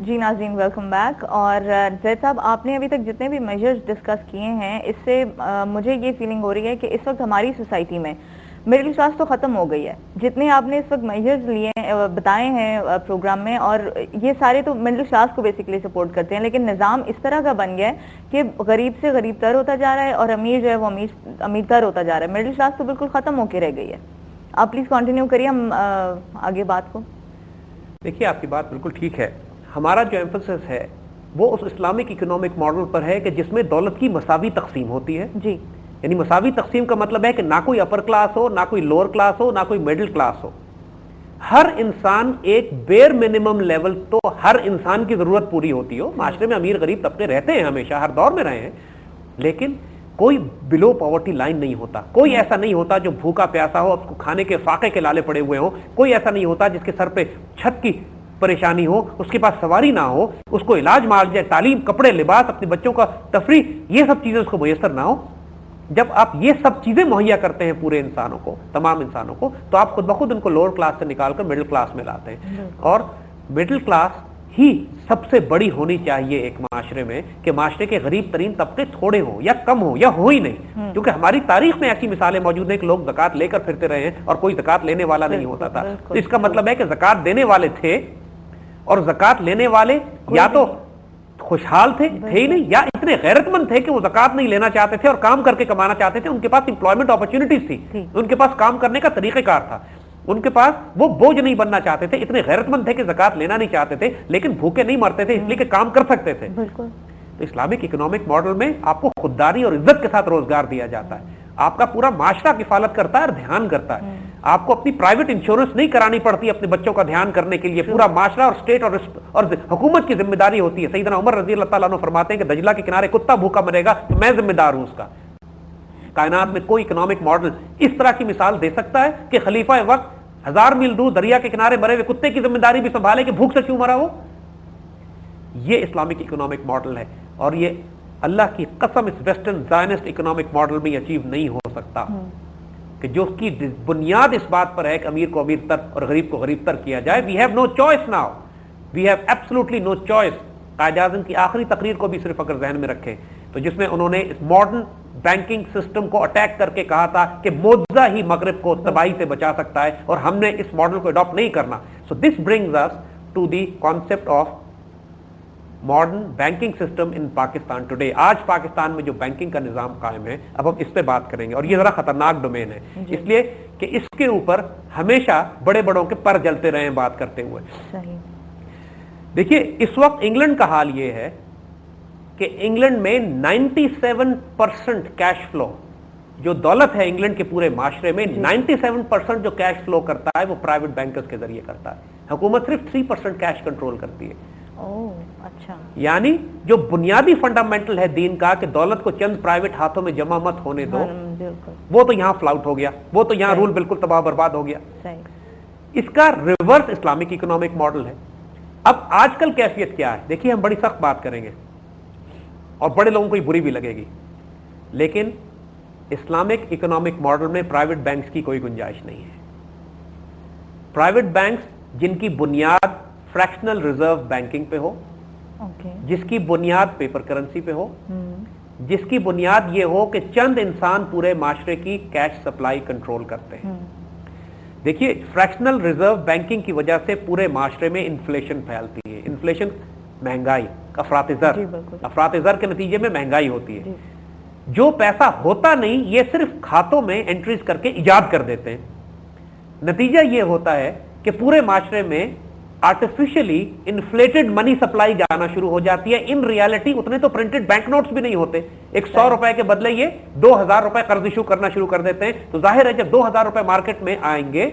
جی ناظرین welcome back. اور زید صاحب آپ نے ابھی تک جتنے بھی میجرز ڈسکس کیے ہیں اس سے مجھے یہ فیلنگ ہو رہی ہے کہ اس وقت ہماری سوسائٹی میں مڈل کلاس تو ختم ہو گئی ہے. جتنے آپ نے اس وقت میجرز لیے بتائے ہیں پروگرام میں, اور یہ سارے تو مڈل کلاس کو بیسیکلی سپورٹ کرتے ہیں, لیکن نظام اس طرح کا بن گیا ہے کہ غریب سے غریب تر ہوتا جا رہا ہے اور امیر جو ہے وہ امیر تر ہوتا جا رہا ہے. مڈل کلاس تو بالکل ختم ہو کے رہ گئی ہے. آپ پلیز کنٹینیو کریے ہم آگے بات کو. دیکھیے آپ کی بات بالکل ٹھیک ہے. ہمارا جو ایمفسس ہے وہ اس اسلامک اکنامک ماڈل پر ہے کہ جس میں دولت کی مساوی تقسیم ہوتی ہے. جی, یعنی مساوی تقسیم کا مطلب ہے کہ نہ کوئی اپر کلاس ہو, نہ کوئی لوور کلاس ہو, نہ کوئی مڈل کلاس ہو. ہر انسان ایک بیئر منیمم لیول تو ہر انسان کی ضرورت پوری ہوتی ہو. معاشرے میں امیر غریب طبقے رہتے ہیں, ہمیشہ ہر دور میں رہے ہیں, لیکن کوئی بلو پاورٹی لائن نہیں ہوتا. کوئی ایسا نہیں ہوتا جو بھوکا پیاسا ہو, اس کو کھانے کے فاقے کے لالے پڑے ہوئے ہوں. کوئی ایسا نہیں ہوتا جس کے سر پہ چھت کی پریشانی ہو, اس کے پاس سواری نہ ہو, اس کو علاج معالجہ جائے, تعلیم, کپڑے, لباس, اپنے بچوں کا تفریح, یہ سب چیزیں اس کو میسر نہ ہو. جب آپ یہ سب چیزیں مہیا کرتے ہیں پورے انسانوں کو, تمام انسانوں کو, تو آپ خود بخود ان کو لوور کلاس سے نکال کر مڈل کلاس میں لاتے ہیں. اور مڈل کلاس ہی سب سے بڑی ہونی چاہیے ایک معاشرے میں, کہ معاشرے کے غریب ترین طبقے تھوڑے ہوں یا کم ہوں یا ہو ہی نہیں. کیونکہ ہماری تاریخ میں ایسی مثالیں موجود ہیں کہ لوگ زکات لے کر پھرتے رہے ہیں اور کوئی زکات لینے والا نہیں ہوتا تھا. تو اس کا مطلب ہے کہ زکات دینے والے تھے, اور زکات لینے والے یا تو خوشحال تھے ہی نہیں, یا اتنے غیرت مند تھے کہ وہ زکات نہیں لینا چاہتے تھے اور کام کر کے کمانا چاہتے تھے. ان کے پاس امپلائمنٹ اپرچونٹیز تھی, ان کے پاس کام کرنے کا طریقہ کار تھا, ان کے پاس وہ بوجھ نہیں بننا چاہتے تھے. اتنے غیرت مند تھے کہ زکات لینا نہیں چاہتے تھے, لیکن بھوکے نہیں مرتے تھے اس لیے کہ کام کر سکتے تھے. تو اسلامک اکنامک ماڈل میں آپ کو خودداری اور عزت کے ساتھ روزگار دیا جاتا ہے. آپ کا پورا معاشرہ کفالت کرتا ہے اور دھیان کرتا ہے. آپ کو اپنی پرائیویٹ انشورنس نہیں کرانی پڑتی اپنے بچوں کا دھیان کرنے کے لیے. پورا معاشرہ اور اسٹیٹ اور حکومت کی ذمہ داری ہوتی ہے. سیدنا عمر رضی اللہ تعالیٰ عنہ فرماتے ہیں کہ دجلہ کے کنارے کتا بھوکا مرے گا تو میں ذمہ دار ہوں اس کا. کائنات میں کوئی اکنامک ماڈل اس طرح کی مثال دے سکتا ہے کہ خلیفہ وقت 1000 میل دور دریا کے کنارے مرے ہوئے کتے کی ذمہ داری بھی سنبھالے کہ بھوک سے کیوں مرا ہو؟ یہ اسلامک اکنامک ماڈل ہے, اور یہ اللہ کی قسم اس ویسٹرن زائنسٹ اکنامک ماڈل میں اچیو نہیں ہو سکتا, کہ جو کی بنیاد اس بات پر ہے کہ امیر کو امیر تر اور غریب کو غریب تر کیا جائے. We have no choice now, we have absolutely no choice. Quaid Azam کی آخری تقریر کو بھی صرف اگر ذہن میں رکھیں تو جس میں انہوں نے اس ماڈرن بینکنگ سسٹم کو اٹیک کر کے کہا تھا کہ معجزہ ہی مغرب کو تباہی سے بچا سکتا ہے, اور ہم نے اس ماڈل کو اڈاپٹ نہیں کرنا. So this brings us to the concept of modern banking system in Pakistan today. آج پاکستان میں جو بینکنگ کا نظام قائم ہے, اب ہم اس پہ بات کریں گے, اور یہ ذرا خطرناک ڈومین ہے, اس لیے کہ اس کے اوپر ہمیشہ بڑے بڑوں کے پر جلتے رہے بات کرتے ہوئے. دیکھیے اس وقت انگلینڈ کا حال یہ ہے کہ انگلینڈ میں 97% کیش فلو, جو دولت ہے انگلینڈ کے پورے معاشرے میں 97% جو کیش فلو کرتا ہے وہ پرائیویٹ بینکرز کے ذریعے کرتا ہے. حکومت صرف 3% کیش کنٹرول کرتی ہے. اچھا, یعنی جو بنیادی فنڈامنٹل ہے دین کا کہ دولت کو چند پرائیویٹ ہاتھوں میں جمع مت ہونے دو, وہ تو یہاں فلاؤٹ ہو گیا, وہ تو یہاں رول بالکل تباہ برباد ہو گیا. اس کا ریورس اسلامک اکنامک ماڈل ہے. اب آج کل کیفیت کیا ہے دیکھیے, ہم بڑی سخت بات کریں گے اور بڑے لوگوں کو یہ بری بھی لگے گی, لیکن اسلامک اکنامک ماڈل میں پرائیویٹ بینکس کی کوئی گنجائش نہیں ہے. پرائیویٹ بینکس جن کی بنیاد فریکشنل ریزرو بینکنگ پہ ہو, جس کی بنیاد پیپر کرنسی پہ ہو, جس کی بنیاد یہ ہو کہ چند انسان پورے معاشرے کی کیش سپلائی کنٹرول کرتے ہیں. دیکھیے فریکشنل ریزرو بینکنگ کی وجہ سے پورے معاشرے میں انفلیشن پھیلتی ہے. انفلیشن مہنگائی, افراط زر کے نتیجے میں مہنگائی ہوتی ہے. جو پیسہ ہوتا نہیں یہ صرف کھاتوں میں انٹریز کر کے ایجاد کر دیتے ہیں. نتیجہ یہ ہوتا ہے کہ پورے معاشرے میں آرٹیفیشلی انفلیٹڈ منی سپلائی جانا شروع ہو جاتی ہے. ان ریالٹی اتنے تو پرنٹڈ بینک نوٹس بھی نہیں ہوتے. 100 روپے کے بدلے یہ 2000 روپے قرض ایشو کرنا شروع کر دیتے ہیں. تو ظاہر ہے جب 2000 روپے مارکیٹ میں آئیں گے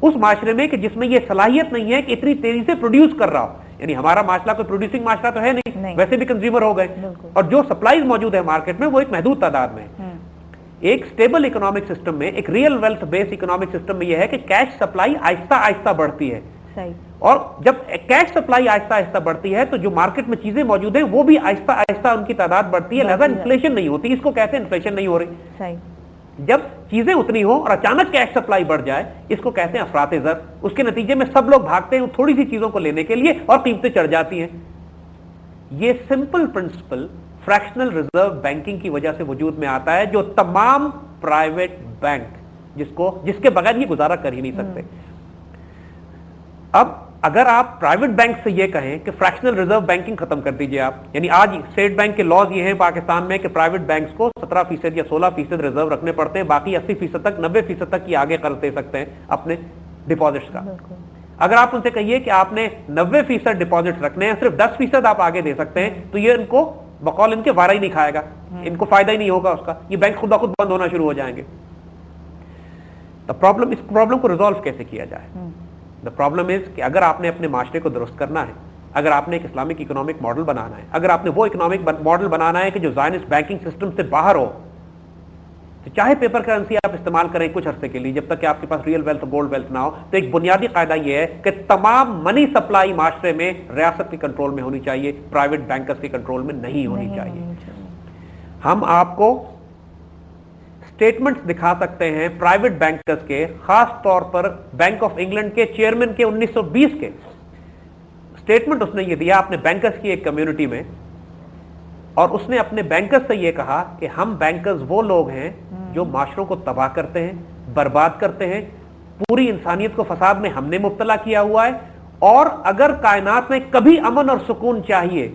اس معاشرے میں کہ جس میں یہ صلاحیت نہیں ہے کہ اتنی تیزی سے پروڈیوس کر رہا ہو, یعنی ہمارا معاشرہ کوئی پروڈیوسنگ معاشرہ تو ہے نہیں, ویسے بھی کنزیومر ہو گئے, اور جو سپلائیز موجود ہے مارکیٹ میں وہ ایک محدود تعداد میں. ایک سٹیبل اکنامک سسٹم میں, ایک ریئل ویلتھ بیس اکنامک سسٹم میں یہ ہے کہ کیش سپلائی آہستہ آہستہ بڑھتی ہے. اور جب کیش سپلائی آہستہ آہستہ بڑھتی ہے تو جو مارکیٹ میں چیزیں موجود ہیں وہ بھی آہستہ آہستہ ان کی تعداد بڑھتی ہے, لہذا انفلیشن نہیں ہوتی. اس کو کہتے ہیں انفلیشن نہیں ہو رہی. جب چیزیں اتنی ہو اور اچانک کیش سپلائی بڑھ جائے اس کو کہتے ہیں افراط زر. اس کے نتیجے میں سب لوگ بھاگتے ہیں تھوڑی سی چیزوں کو لینے کے لیے اور قیمتیں چڑھ جاتی ہیں. یہ simple principle fractional reserve banking کی وجہ سے وجود میں آتا ہے, جو تمام پرائیویٹ بینک جس کے بغیر یہ گزارا کر ہی نہیں سکتے. اب اگر آپ پرائیویٹ بینک سے یہ کہیں کہ فریکشنل ریزرو بینکنگ ختم کر دیجئے آپ, یعنی آج اسٹیٹ بینک کے لاز یہ ہیں پاکستان میں کہ پرائیویٹ بینکس کو 17% یا 16% ریزرو رکھنے پڑتے ہیں, باقی 80% تک 90% تک کی آگے قرض دے سکتے ہیں اپنے ڈپازٹس کا. اگر آپ ان سے کہیے کہ آپ نے 90% ڈپازٹ رکھنے ہیں, صرف 10% آپ آگے دے سکتے ہیں, تو یہ ان کو بقول ان کے وارہ ہی نہیں کھائے گا, ان کو فائدہ ہی نہیں ہوگا اس کا, یہ بینک خود بخود بند ہونا شروع ہو جائیں گے. اس پرابلم کو ریزالو کیسے کیا جائے؟ دا پرابلم از کہ اگر آپ نے اپنے معاشرے کو درست کرنا ہے, اگر آپ نے ایک اسلامک اکنامک ماڈل بنانا ہے, اگر آپ نے وہ اکنامک ماڈل بنانا ہے کہ جو زائنسٹ بینکنگ سسٹم سے باہر ہو, تو چاہے پیپر کرنسی آپ استعمال کریں کچھ عرصے کے لیے جب تک کہ آپ کے پاس ریئل ویلتھ گولڈ ویلتھ نہ ہو, تو ایک بنیادی قاعدہ یہ ہے کہ تمام منی سپلائی معاشرے میں ریاست کے کنٹرول میں ہونی چاہیے, پرائیویٹ بینکرز کے کنٹرول میں نہیں ہونی چاہیے. ہم آپ کو اسٹیٹمنٹس دکھا سکتے ہیں پرائیویٹ بینکرز کے, خاص طور پر بینک آف انگلینڈ کے چیئرمین کے 1920 کے اسٹیٹمنٹ اس نے یہ دیا اپنے بینکرز کی ایک کمیونٹی میں, اور اس نے اپنے بینکرز سے یہ کہا کہ ہم بینکرز وہ لوگ ہیں جو معاشروں کو تباہ کرتے ہیں, برباد کرتے ہیں, پوری انسانیت کو فساد میں ہم نے مبتلا کیا ہوا ہے, اور اگر کائنات میں کبھی امن اور سکون چاہیے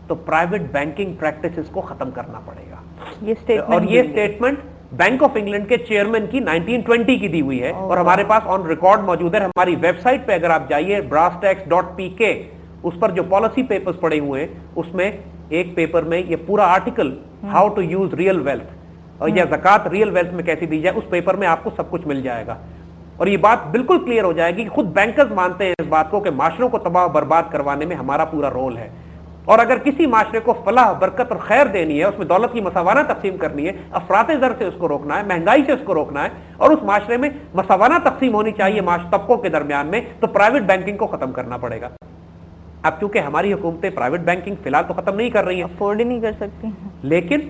تو پرائیویٹ بینکنگ پریکٹسز کو ختم کرنا پڑے گا. اور یہ اسٹیٹمنٹ بینک آف انگلینڈ کے چیئرمین کی 1920 کی دی ہوئی ہے, اور ہمارے پاس آن ریکارڈ موجود ہے. ہماری ویب سائٹ پہ اگر آپ جائیے brasstax.pk, اس پر جو پالیسی پیپرز پڑے ہوئے ہیں اس میں ایک پیپر میں یہ پورا article how to use real wealth اور یا زکات ریئل ویلتھ میں کیسی دی جائے, اس پیپر میں آپ کو سب کچھ مل جائے گا, اور یہ بات بالکل کلیئر ہو جائے گی کہ خود بینکرز مانتے ہیں اس بات کو کہ معاشروں کو تباہ برباد کروانے میں ہمارا پورا رول ہے. اور اگر کسی معاشرے کو فلاح برکت اور خیر دینی ہے, اس میں دولت کی مساوانہ تقسیم کرنی ہے, افراط زر سے اس کو روکنا ہے, مہنگائی سے اس کو روکنا ہے, اور اس معاشرے میں مساوانہ تقسیم ہونی چاہیے طبقوں کے درمیان میں, تو پرائیویٹ بینکنگ کو ختم کرنا پڑے گا. اب چونکہ ہماری حکومتیں پرائیویٹ بینکنگ فی الحال تو ختم نہیں کر رہی ہیں, افورڈ ہی نہیں کر سکتی, لیکن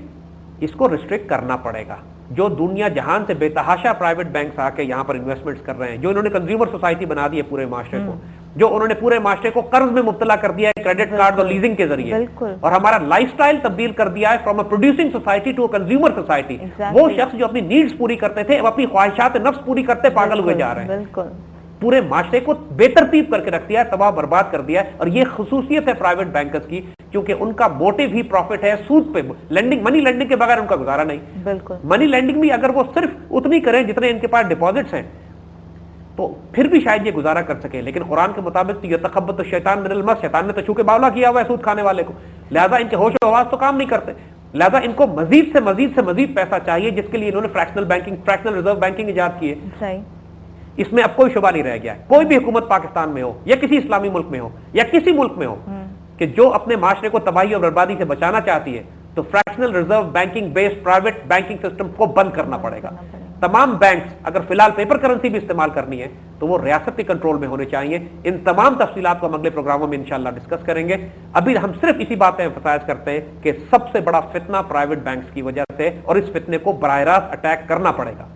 اس کو ریسٹرکٹ کرنا پڑے گا. جو دنیا جہان سے بے تحاشا پرائیویٹ بینکس آ کے یہاں پر انویسٹمنٹس کر رہے ہیں, جو انہوں نے کنزیومر سوسائٹی بنا دی ہے پورے معاشرے کو, جو انہوں نے پورے معاشرے کو قرض میں مبتلا کر دیا ہے کریڈٹ کارڈ اور لیزنگ کے ذریعے, اور ہمارا لائف سٹائل تبدیل کر دیا ہے from a producing society to a consumer society. وہ شخص جو اپنی نیڈز پوری کرتے تھے اب اپنی خواہشات نفس پوری کرتے پاگل ہوئے جا رہے ہیں. پورے معاشرے کو بے ترتیب کر کے رکھ دیا ہے, تباہ برباد کر دیا ہے. اور یہ خصوصیت ہے پرائیویٹ بینکرز کی, کیونکہ ان کا موٹیو ہی پروفٹ ہے, سود پہ لینڈنگ, منی لینڈنگ کے بغیر ان کا گزارا نہیں. بالکل منی لینڈنگ بھی اگر وہ صرف اتنی کریں جتنے ان کے پاس ڈپازٹس ہیں تو پھر بھی شاید یہ گزارا کر سکیں, لیکن قرآن کے مطابق یہ تخبط الشیطان من المس, شیطان نے تو چھو کے باولا کیا ہوا ہے سود کھانے والے کو, لہذا ان کے ہوش و حواس تو کام نہیں کرتے, لہذا ان کو مزید سے مزید پیسہ چاہیے, جس کے لیے انہوں نے فریکشنل ریزرو بینکنگ ایجاد کی ہے. اس میں اب کوئی شبہ نہیں رہ گیا ہے. کوئی بھی حکومت پاکستان میں ہو یا کسی اسلامی ملک میں ہو یا کسی ملک میں ہو کہ جو اپنے معاشرے کو تباہی اور بربادی سے بچانا چاہتی ہے, تو fractional reserve banking based private banking system کو بند کرنا پڑے گا. تمام بینکس اگر فی الحال پیپر کرنسی بھی استعمال کرنی ہے تو وہ ریاست کے کنٹرول میں ہونے چاہیے. ان تمام تفصیلات کو ہم اگلے پروگراموں میں انشاءاللہ ڈسکس کریں گے. ابھی ہم صرف اسی بات پہ ایمفسائز کرتے ہیں کہ سب سے بڑا فتنہ پرائیویٹ بینکس کی وجہ سے, اور اس فتنے کو براہ راست اٹیک کرنا پڑے گا.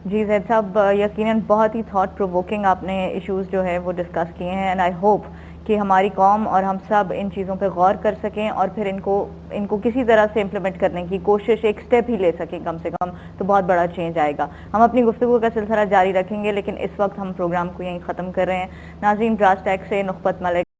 جی زید صاحب, یقیناً بہت ہی تھاٹ پرووکنگ آپ نے ایشوز جو ہے وہ ڈسکس کیے ہیں, اینڈ آئی ہوپ کہ ہماری قوم اور ہم سب ان چیزوں پہ غور کر سکیں اور پھر ان کو کسی طرح سے امپلیمنٹ کرنے کی کوشش, ایک سٹیپ ہی لے سکیں کم سے کم, تو بہت بڑا چینج آئے گا. ہم اپنی گفتگو کا سلسلہ جاری رکھیں گے, لیکن اس وقت ہم پروگرام کو یہیں ختم کر رہے ہیں. ناظرین, براسٹیک سے نخبت ملک